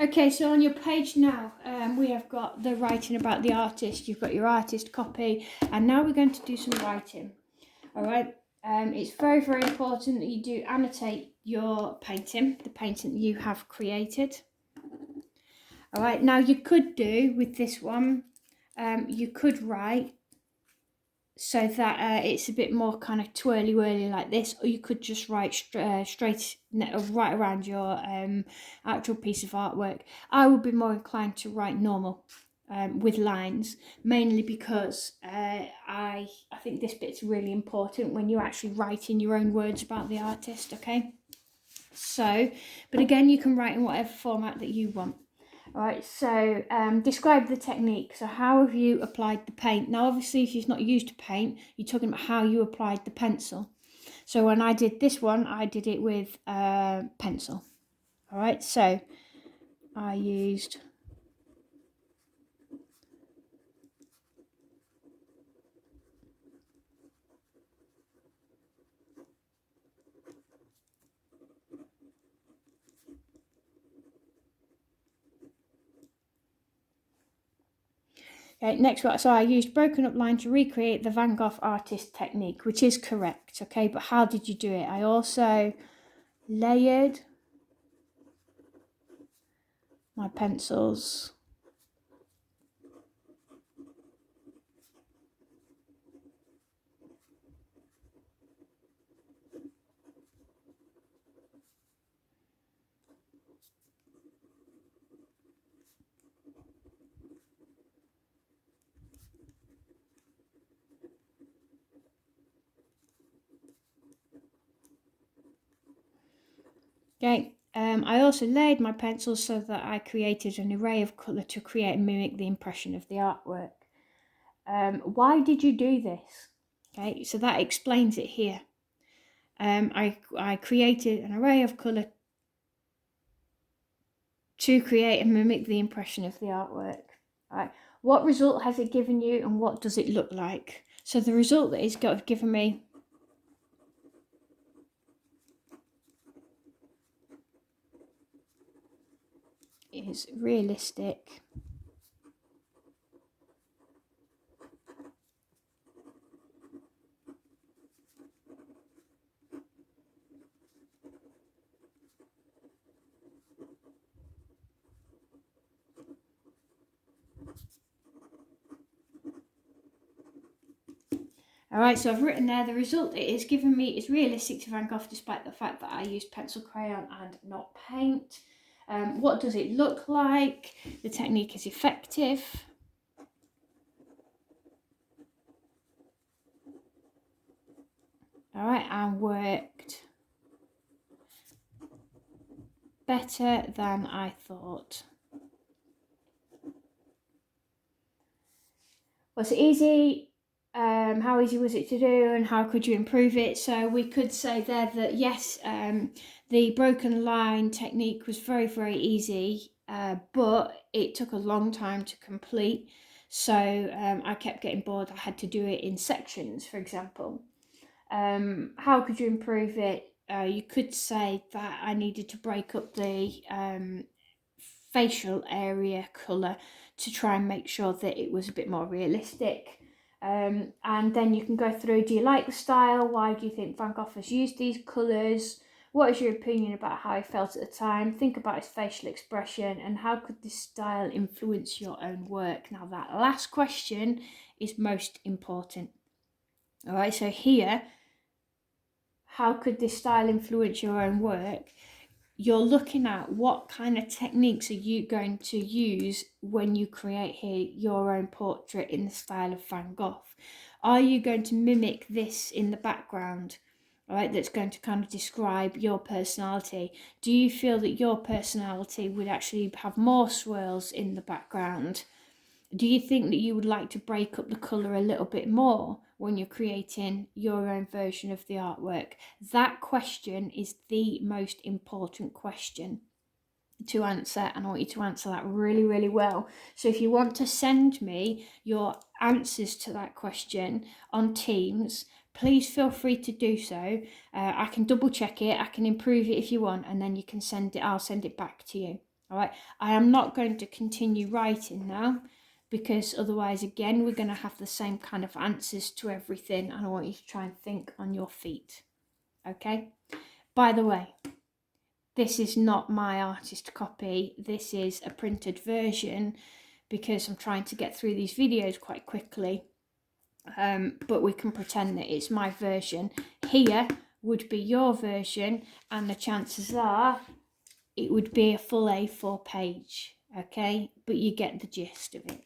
Okay, so on your page now, we have got the writing about the artist. You've got your artist copy, and now we're going to do some writing. All right. It's very, very important that you do annotate your painting, the painting that you have created. All right. Now you could do with this one, you could write so that it's a bit more kind of twirly-whirly like this, or you could just write straight right around your actual piece of artwork. I would be more inclined to write normal with lines, mainly because I think this bit's really important when you're actually writing your own words about the artist, okay? So, but again, you can write in whatever format that you want. All right, so describe the technique. So how have you applied the paint? Now, obviously, if you've not used paint, you're talking about how you applied the pencil. So when I did this one, I did it with pencil. All right, so I used okay, next one. So I used broken up line to recreate the Van Gogh artist technique, which is correct. Okay, but how did you do it? I also layered my pencils. Okay, I also layered my pencils so that I created an array of colour to create and mimic the impression of the artwork. Why did you do this? Okay, so that explains it here. I created an array of colour to create and mimic the impression of the artwork. All right, what result has it given you and what does it look like? So the result that it's given me is realistic. Alright, so I've written there, the result it is given me is realistic to Van Gogh despite the fact that I used pencil crayon and not paint. What does it look like? The technique is effective. Alright, and worked better than I thought. Was it easy? How easy was it to do and how could you improve it? So we could say there that yes, the broken line technique was very, very easy, but it took a long time to complete. So I kept getting bored. I had to do it in sections, for example. How could you improve it? You could say that I needed to break up the facial area colour to try and make sure that it was a bit more realistic. And then you can go through, do you like the style? Why do you think Van Gogh has used these colours? What is your opinion about how he felt at the time? Think about his facial expression and how could this style influence your own work? Now that last question is most important. All right, so here, how could this style influence your own work? You're looking at what kind of techniques are you going to use when you create here your own portrait in the style of Van Gogh. Are you going to mimic this in the background, right, that's going to kind of describe your personality? Do you feel that your personality would actually have more swirls in the background? Do you think that you would like to break up the colour a little bit more when you're creating your own version of the artwork? That question is the most important question to answer, and I want you to answer that really, really well. So if you want to send me your answers to that question on Teams, please feel free to do so. I can double check it, I can improve it if you want, and then you can send it, I'll send it back to you. All right, I am not going to continue writing now, because otherwise, again, we're going to have the same kind of answers to everything, and I want you to try and think on your feet. Okay? By the way, this is not my artist copy. This is a printed version, because I'm trying to get through these videos quite quickly. But we can pretend that it's my version. Here would be your version, and the chances are it would be a full A4 page, okay? But you get the gist of it.